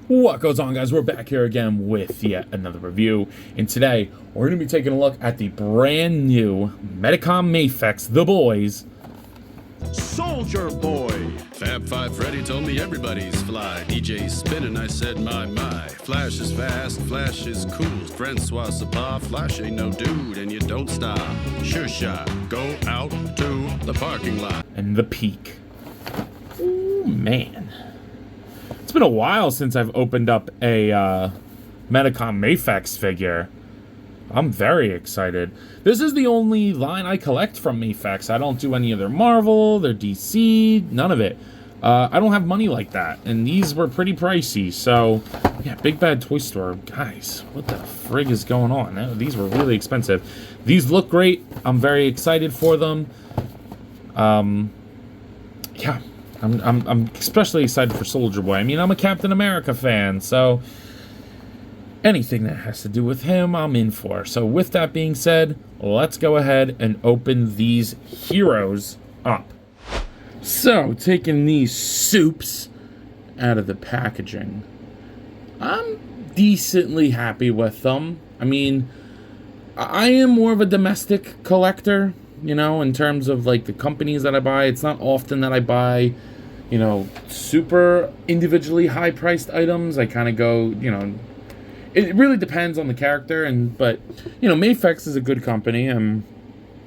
What goes on, guys? We're back here again with yet another review, and today we're going to be taking a look at the brand new Medicom MAFEX, The Boys. Soldier Boy. Fab Five Freddy told me everybody's fly. DJ spinning, I said my. Flash is fast, Flash is cool. Francois Sapar, Flash ain't no dude, and you don't stop. Sure shot, go out to the parking lot. And the peak. Ooh, man. It's been a while since I've opened up a Medicom MAFEX figure. I'm very excited. This is the only line I collect from MAFEX. I don't do any of their Marvel, their DC, none of it. I don't have money like that, and these were pretty pricey. So, yeah, Big Bad Toy Store. Guys, what the frig is going on? These were really expensive. These look great. I'm very excited for them. Yeah. I'm especially excited for Soldier Boy. I mean, I'm a Captain America fan, so anything that has to do with him, I'm in for. So with that being said, let's go ahead and open these heroes up. So, taking these supes out of the packaging, I'm decently happy with them. I mean, I am more of a domestic collector, you know, in terms of like the companies that I buy. It's not often that I buy, you know, super individually high priced items. I kind of go, you know, it really depends on the character, but you know, MAFEX is a good company,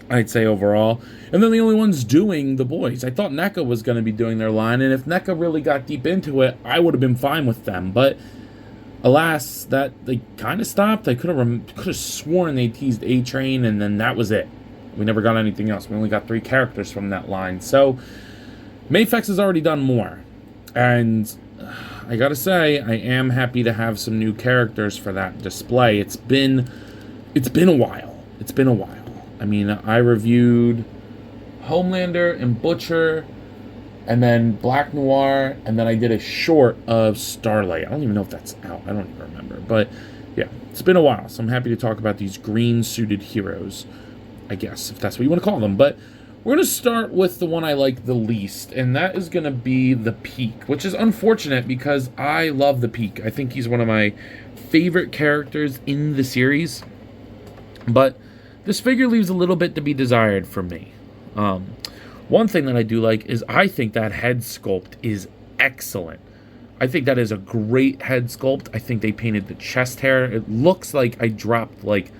I'd say overall. And then the only ones doing The Boys. I thought NECA was going to be doing their line, and if NECA really got deep into it, I would have been fine with them. But alas, that they kind of stopped. I could have sworn they teased A-Train, and then that was it. We never got anything else. We only got 3 characters from that line. So MAFEX has already done more, and I gotta say, I am happy to have some new characters for that display. It's been a while. It's been a while. I mean, I reviewed Homelander and Butcher, and then Black Noir, and then I did a short of Starlight. I don't even know if that's out. I don't even remember. But yeah, it's been a while, so I'm happy to talk about these green-suited heroes, I guess, if that's what you want to call them. But we're going to start with the one I like the least, and that is going to be the Peak, which is unfortunate because I love the Peak. I think he's one of my favorite characters in the series, but this figure leaves a little bit to be desired for me. One thing that I do like is I think that head sculpt is excellent. I think that is a great head sculpt. I think they painted the chest hair. It looks like I dropped, like,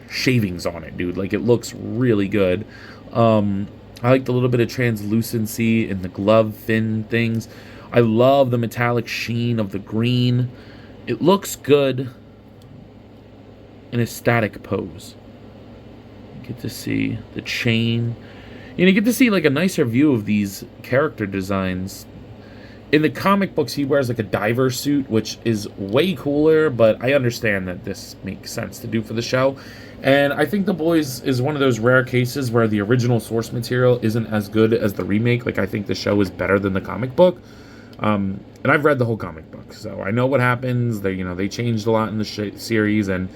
shavings on it, dude. Like, it looks really good. I like the little bit of translucency in the glove fin things. I love the metallic sheen of the green. It looks good in a static pose. You get to see the chain. You get to see like a nicer view of these character designs. In the comic books, he wears like a diver suit, which is way cooler, but I understand that this makes sense to do for the show. And I think The Boys is one of those rare cases where the original source material isn't as good as the remake. Like, I think the show is better than the comic book. And I've read the whole comic book, so I know what happens. They changed a lot in the series, and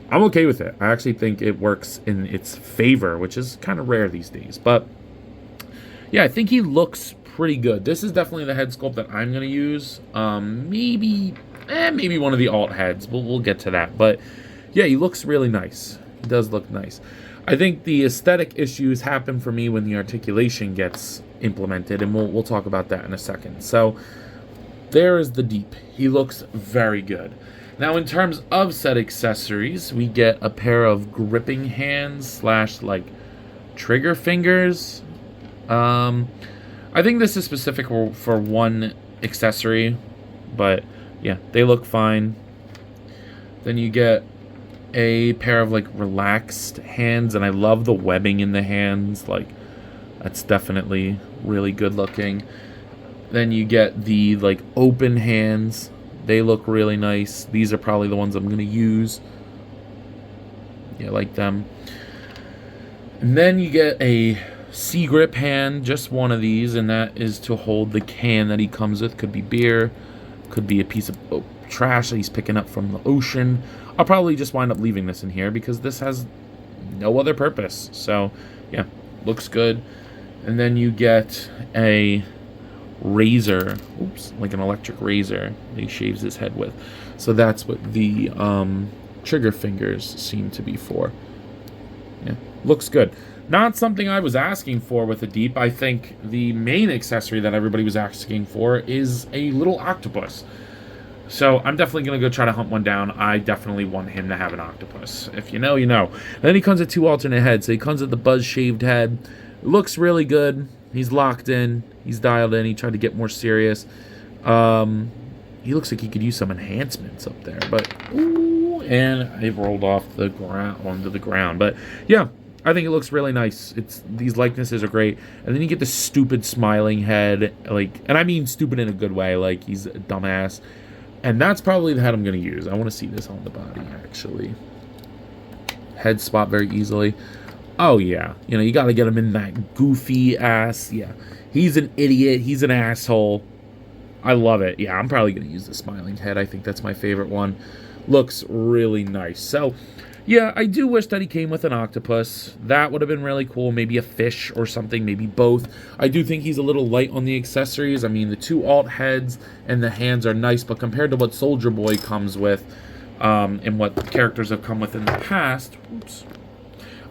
I'm okay with it. I actually think it works in its favor, which is kind of rare these days. But yeah, I think he looks pretty good. This is definitely the head sculpt that I'm going to use. Maybe one of the alt heads. We'll get to that. But yeah, he looks really nice. He does look nice. I think the aesthetic issues happen for me when the articulation gets implemented, and we'll talk about that in a second. So there is the Deep. He looks very good. Now, in terms of set accessories, we get a pair of gripping hands / like trigger fingers. I think this is specific for one accessory, but yeah, they look fine. Then you get a pair of like relaxed hands, and I love the webbing in the hands. Like, that's definitely really good looking. Then you get the like open hands. They look really nice. These are probably the ones I'm going to use. Yeah, I like them. And then you get a C-grip hand, just one of these, and that is to hold the can that he comes with. Could be beer, could be a piece of trash that he's picking up from the ocean. I'll probably just wind up leaving this in here because this has no other purpose. So, yeah, looks good. And then you get a razor, like an electric razor that he shaves his head with. So that's what the trigger fingers seem to be for. Yeah, looks good. Not something I was asking for with a deep. I think the main accessory that everybody was asking for is a little octopus. So I'm definitely going to go try to hunt one down. I definitely want him to have an octopus. If you know, you know. And then he comes with 2 alternate heads. So he comes with the buzz shaved head. It looks really good. He's locked in. He's dialed in. He tried to get more serious. He looks like he could use some enhancements up there. But, ooh, and it rolled off the ground onto the ground. But, yeah. I think it looks really nice. These likenesses are great. And then you get the stupid smiling head, like, and I mean stupid in a good way, like he's a dumbass. And that's probably the head I'm going to use. I want to see this on the body, actually. Head swap very easily. Oh, yeah. You know, you got to get him in that goofy ass. Yeah. He's an idiot. He's an asshole. I love it. Yeah, I'm probably going to use the smiling head. I think that's my favorite one. Looks really nice. So, yeah, I do wish that he came with an octopus. That would have been really cool. Maybe a fish or something. Maybe both. I do think he's a little light on the accessories. I mean, the 2 alt heads and the hands are nice, but compared to what Soldier Boy comes with and what characters have come with in the past,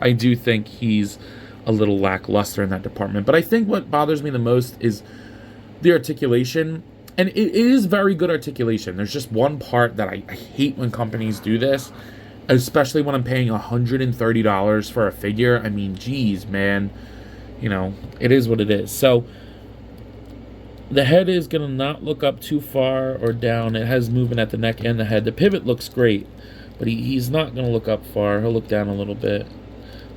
I do think he's a little lackluster in that department. But I think what bothers me the most is the articulation. And it is very good articulation. There's just one part that I hate when companies do this. Especially when I'm paying $130 for a figure. I mean, geez, man. You know, it is what it is. So, the head is going to not look up too far or down. It has movement at the neck and the head. The pivot looks great. But he's not going to look up far. He'll look down a little bit.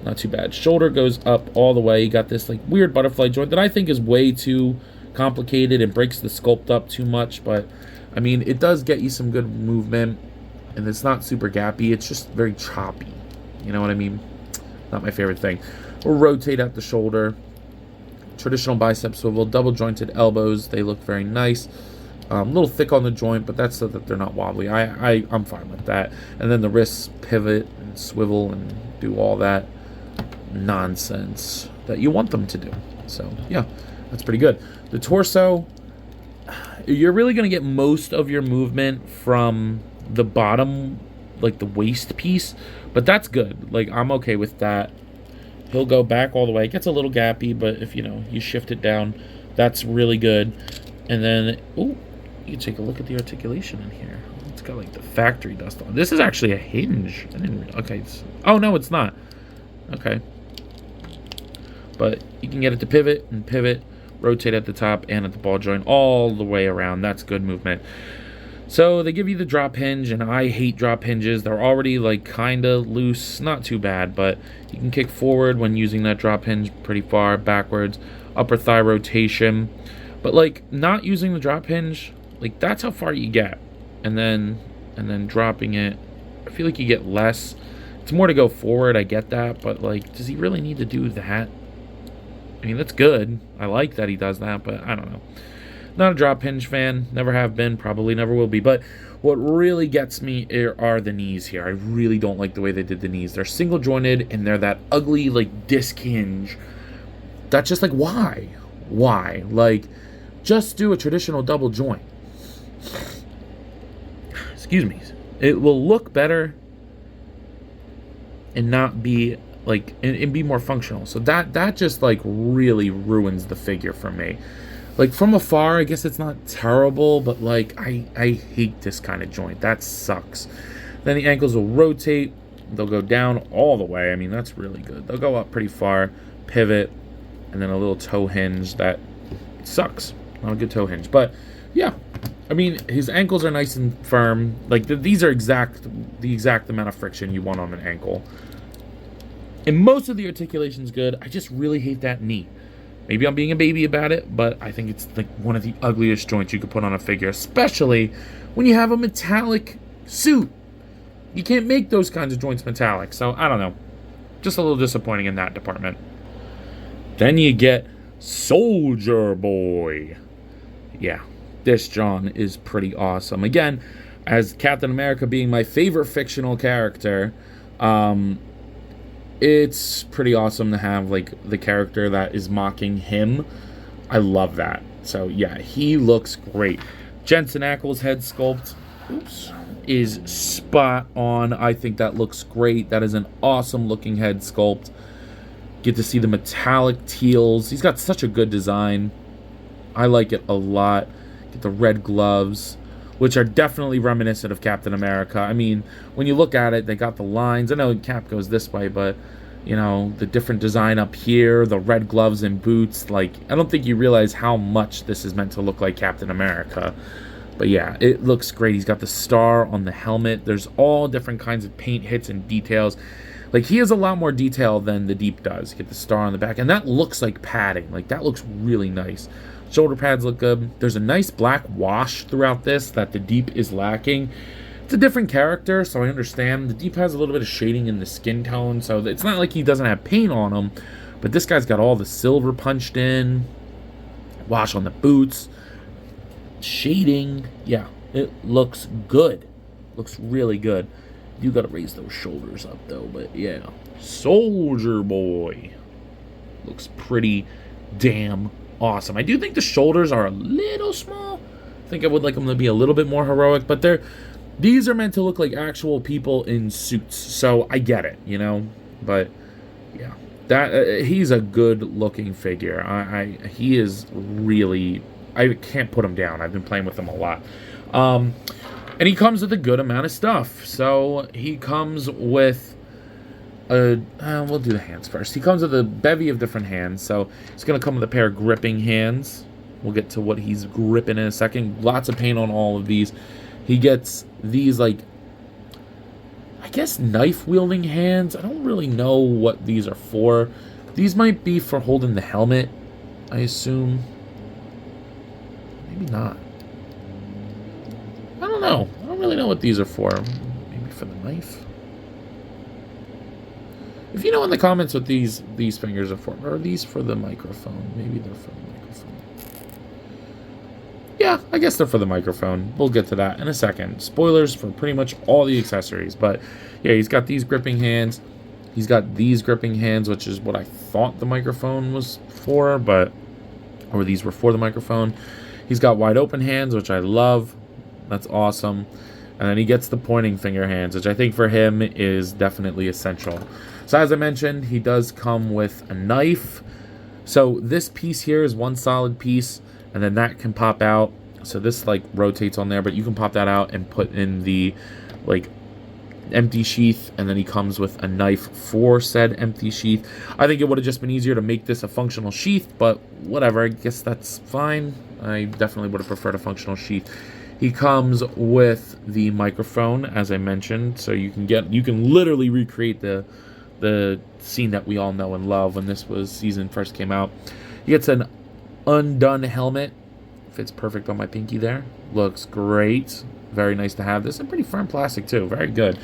Not too bad. Shoulder goes up all the way. You got this like weird butterfly joint that I think is way too complicated and breaks the sculpt up too much. But, I mean, it does get you some good movement. And it's not super gappy. It's just very choppy. You know what I mean? Not my favorite thing. We'll rotate at the shoulder. Traditional bicep swivel. Double jointed elbows. They look very nice. A little thick on the joint, but that's so that they're not wobbly. I'm fine with that. And then the wrists pivot and swivel and do all that nonsense that you want them to do. So, yeah. That's pretty good. The torso. You're really going to get most of your movement from the bottom, like the waist piece, but that's good. Like, I'm okay with that. He'll go back all the way. It gets a little gappy, but if, you know, you shift it down, that's really good. And then, oh, you can take a look at the articulation in here. It's got like the factory dust on. This is actually a hinge. I didn't. Okay. Oh no, it's not. Okay. But you can get it to pivot and pivot, rotate at the top and at the ball joint all the way around. That's good movement. So they give you the drop hinge, and I hate drop hinges. They're already like kind of loose, not too bad, but you can kick forward when using that drop hinge pretty far, backwards, upper thigh rotation. But like not using the drop hinge, like that's how far you get. And then dropping it, I feel like you get less. It's more to go forward, I get that, but like does he really need to do that? I mean, that's good. I like that he does that, but I don't know. Not a drop hinge fan. Never have been. Probably never will be. But what really gets me are the knees here. I really don't like the way they did the knees. They're single jointed and they're that ugly like disc hinge. That's just like, why? Why? Like, just do a traditional double joint. Excuse me. It will look better and not be like, and be more functional. So that just like really ruins the figure for me. Like, from afar, I guess it's not terrible, but, like, I hate this kind of joint. That sucks. Then the ankles will rotate. They'll go down all the way. I mean, that's really good. They'll go up pretty far, pivot, and then a little toe hinge that sucks. Not a good toe hinge. But, yeah. I mean, his ankles are nice and firm. Like, these are the exact amount of friction you want on an ankle. And most of the articulation's good. I just really hate that knee. Maybe I'm being a baby about it, but I think it's like one of the ugliest joints you could put on a figure, especially when you have a metallic suit. You can't make those kinds of joints metallic, so I don't know. Just a little disappointing in that department. Then you get Soldier Boy. Yeah, this John is pretty awesome. Again, as Captain America being my favorite fictional character, it's pretty awesome to have like the character that is mocking him. I love that. So, yeah, he looks great. Jensen Ackles' head sculpt is spot on. I think that looks great. That is an awesome looking head sculpt. Get to see the metallic teals. He's got such a good design. I like it a lot. Get the red gloves, which are definitely reminiscent of Captain America. I mean, when you look at it, they got the lines. I know Cap goes this way, but, you know, the different design up here, the red gloves and boots. Like, I don't think you realize how much this is meant to look like Captain America. But yeah, it looks great. He's got the star on the helmet. There's all different kinds of paint hits and details. Like, he has a lot more detail than the Deep does. Get the star on the back. And that looks like padding. Like, that looks really nice. Shoulder pads look good. There's a nice black wash throughout this that the Deep is lacking. It's a different character, so I understand. The Deep has a little bit of shading in the skin tone, so it's not like he doesn't have paint on him. But this guy's got all the silver punched in. Wash on the boots. Shading. Yeah, it looks good. Looks really good. You gotta raise those shoulders up, though, but yeah. Soldier Boy. Looks pretty damn awesome. I do think the shoulders are a little small. I think I would like them to be a little bit more heroic, but these are meant to look like actual people in suits, so I get it, you know? But, yeah. He's a good-looking figure. He is really... I can't put him down. I've been playing with him a lot. And he comes with a good amount of stuff. So he comes with we'll do the hands first. He comes with a bevy of different hands. So he's going to come with a pair of gripping hands. We'll get to what he's gripping in a second. Lots of paint on all of these. He gets these, like, I guess knife-wielding hands. I don't really know what these are for. These might be for holding the helmet, I assume. Maybe not. I don't know. I don't really know what these are for. Maybe for the knife? If you know in the comments what these fingers are for. Or are these for the microphone? Maybe they're for the microphone. Yeah, I guess they're for the microphone. We'll get to that in a second. Spoilers for pretty much all the accessories. But yeah, he's got these gripping hands. He's got these gripping hands, which is what I thought the microphone was for. Or these were for the microphone. He's got wide open hands, which I love. That's awesome. And then he gets the pointing finger hands, which I think for him is definitely essential. So as I mentioned, he does come with a knife. So this piece here is one solid piece, and then that can pop out. So this like rotates on there, but you can pop that out and put in the like empty sheath, and then he comes with a knife for said empty sheath. I think it would have just been easier to make this a functional sheath, but whatever, I guess that's fine. I definitely would have preferred a functional sheath. He comes with the microphone, as I mentioned, so you can literally recreate the scene that we all know and love when this season first came out. He gets an undone helmet. Fits perfect on my pinky there. Looks great. Very nice to have this, and pretty firm plastic too. Very good.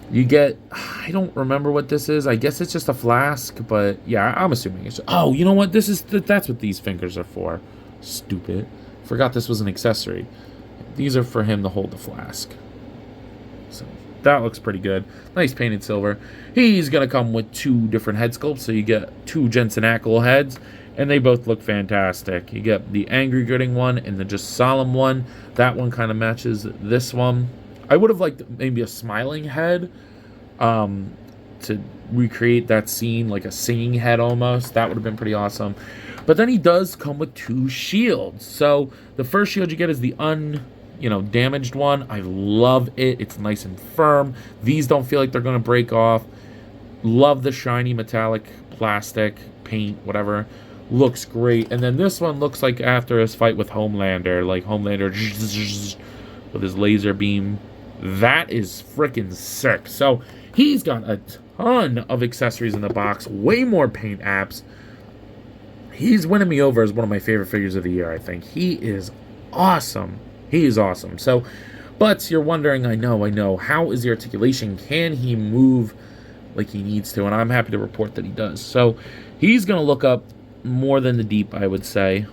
You get, I don't remember what this is. I guess it's just a flask, but yeah, I'm assuming it's. Oh, you know what? That's what these fingers are for. Stupid. Forgot this was an accessory. These are for him to hold the flask. So that looks pretty good. Nice painted silver. He's gonna come with two different head sculpts, so you get two Jensen Ackles heads. And they both look fantastic. You get the angry gritting one and the just solemn one. That one kind of matches this one. I would have liked maybe a smiling head to recreate that scene, like a singing head almost. That would have been pretty awesome. But then he does come with two shields. So the first shield you get is the damaged one. I love it. It's nice and firm. These don't feel like they're going to break off. Love the shiny metallic plastic, paint, whatever. Looks great. And then this one looks like after his fight with Homelander. Like Homelander with his laser beam. That is freaking sick. So he's got a ton of accessories in the box. Way more paint apps. He's winning me over as one of my favorite figures of the year, I think. He is awesome. He is awesome. So, but you're wondering, I know, how is the articulation? Can he move like he needs to? And I'm happy to report that he does. So he's going to look up more than the Deep, I would say.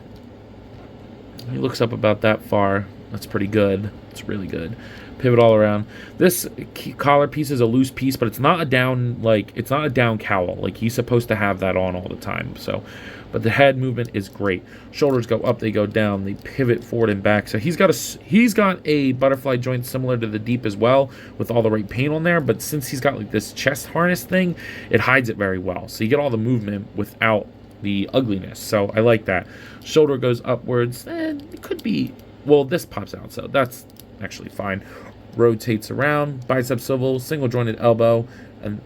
He looks up about that far. That's pretty good. It's really good. Pivot all around. This collar piece is a loose piece, but it's not a down, like, it's not a down cowl. Like, he's supposed to have that on all the time. So, but the head movement is great. Shoulders go up, they go down, they pivot forward and back. So he's got a butterfly joint similar to the Deep as well, with all the right paint on there. But since he's got like this chest harness thing, it hides it very well. So you get all the movement without the ugliness. So I like that. Shoulder goes upwards. It could be, well, this pops out, so that's actually fine. Rotates around, bicep swivel, single jointed elbow,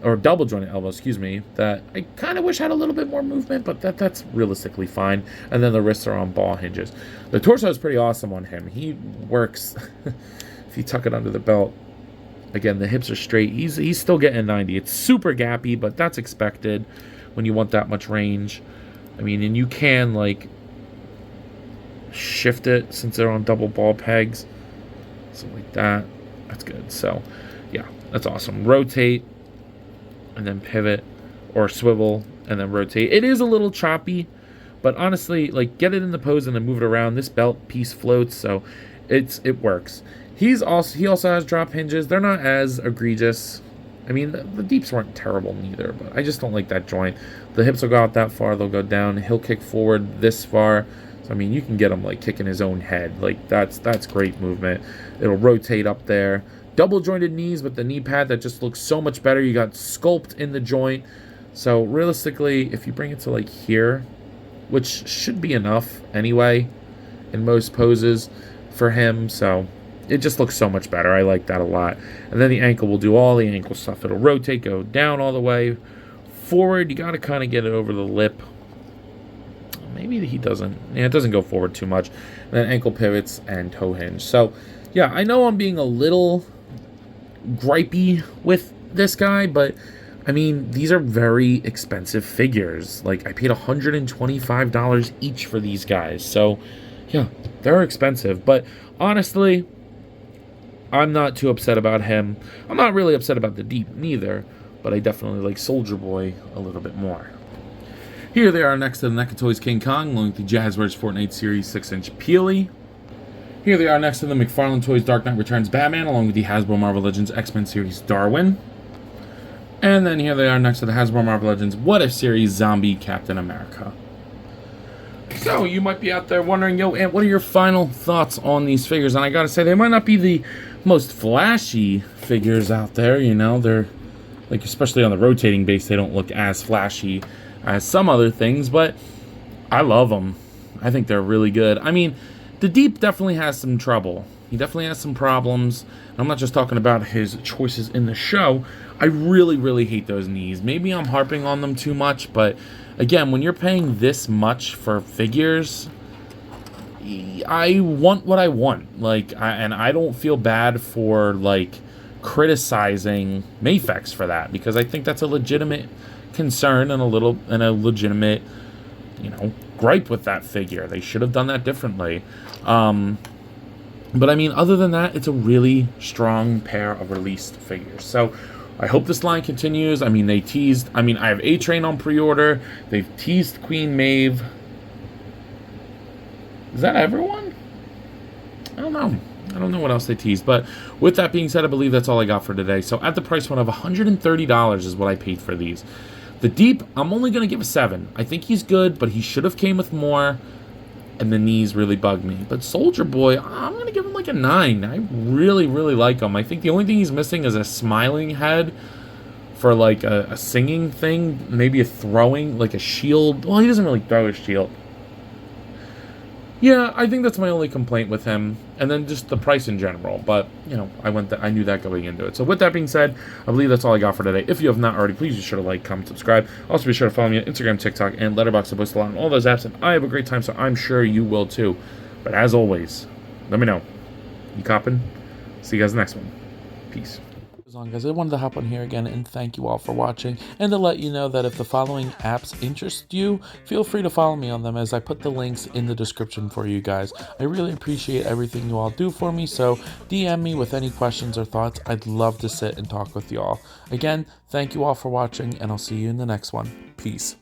or double jointed elbow, excuse me, that I kind of wish had a little bit more movement, but that's realistically fine. And then the wrists are on ball hinges. The torso is pretty awesome on him. He works, if you tuck it under the belt, again, the hips are straight. He's still getting 90. It's super gappy, but that's expected when you want that much range. I mean, and you can, like, shift it since they're on double ball pegs. Something like that. That's good. So, yeah, that's awesome. Rotate, and then pivot, or swivel, and then rotate. It is a little choppy, but honestly, like, get it in the pose and then move it around. This belt piece floats, so it works. He also has drop hinges. They're not as egregious. I mean, the Deeps weren't terrible neither, but I just don't like that joint. The hips will go out that far, they'll go down. He'll kick forward this far. So, I mean, you can get him, like, kicking his own head. Like, that's great movement. It'll rotate up there. Double jointed knees with the knee pad that just looks so much better. You got sculpt in the joint. So, realistically, if you bring it to, like, here, which should be enough anyway in most poses for him. So, it just looks so much better. I like that a lot. And then the ankle will do all the ankle stuff. It'll rotate, go down all the way. Forward, you got to kind of get it over the lip. Maybe he doesn't. Yeah, it doesn't go forward too much. And then ankle pivots and toe hinge. So, yeah, I know I'm being a little gripey with this guy, but, I mean, these are very expensive figures. Like, I paid $125 each for these guys. So, yeah, they're expensive. But, honestly, I'm not too upset about him. I'm not really upset about the Deep neither, but I definitely like Soldier Boy a little bit more. Here they are next to the NECA Toys King Kong, along with the Jazzwares Fortnite Series 6-inch Peely. Here they are next to the McFarlane Toys Dark Knight Returns Batman, along with the Hasbro Marvel Legends X-Men Series Darwin. And then here they are next to the Hasbro Marvel Legends What If Series Zombie Captain America. So, you might be out there wondering, yo, Ant, what are your final thoughts on these figures? And I gotta say, they might not be the most flashy figures out there, you know, they're, like, especially on the rotating base, they don't look as flashy as some other things, but I love them. I think they're really good. I mean, the Deep definitely has some trouble. He definitely has some problems. I'm not just talking about his choices in the show. I really, really hate those knees. Maybe I'm harping on them too much, but again, when you're paying this much for figures, I want what I want. Like, and I don't feel bad for, like, criticizing MAFEX for that, because I think that's a legitimate concern and a legitimate, you know, gripe with that figure. They should have done that differently. But I mean, other than that, it's a really strong pair of released figures. So I hope this line continues. I mean, I have A-Train on pre-order. They've teased Queen Maeve. Is that everyone? I don't know what else they teased. But with that being said, I believe that's all I got for today. So at the price point of $130 is what I paid for these. The Deep, I'm only going to give a 7. I think he's good, but he should have came with more. And the knees really bug me. But Soldier Boy, I'm going to give him like a 9. I really, really like him. I think the only thing he's missing is a smiling head for like a singing thing. Maybe a throwing, like a shield. Well, he doesn't really throw a shield. Yeah, I think that's my only complaint with him. And then just the price in general. But, you know, I knew that going into it. So with that being said, I believe that's all I got for today. If you have not already, please be sure to like, comment, subscribe. Also be sure to follow me on Instagram, TikTok, and Letterboxd. I post a lot on all those apps, and I have a great time, so I'm sure you will too. But as always, let me know. You coppin'? See you guys next one. Peace. Guys, I wanted to hop on here again and thank you all for watching, and to let you know that if the following apps interest you, feel free to follow me on them, as I put the links in the description for you guys. I really appreciate everything you all do for me, so DM me with any questions or thoughts. I'd love to sit and talk with you all. Again, thank you all for watching, and I'll see you in the next one. Peace.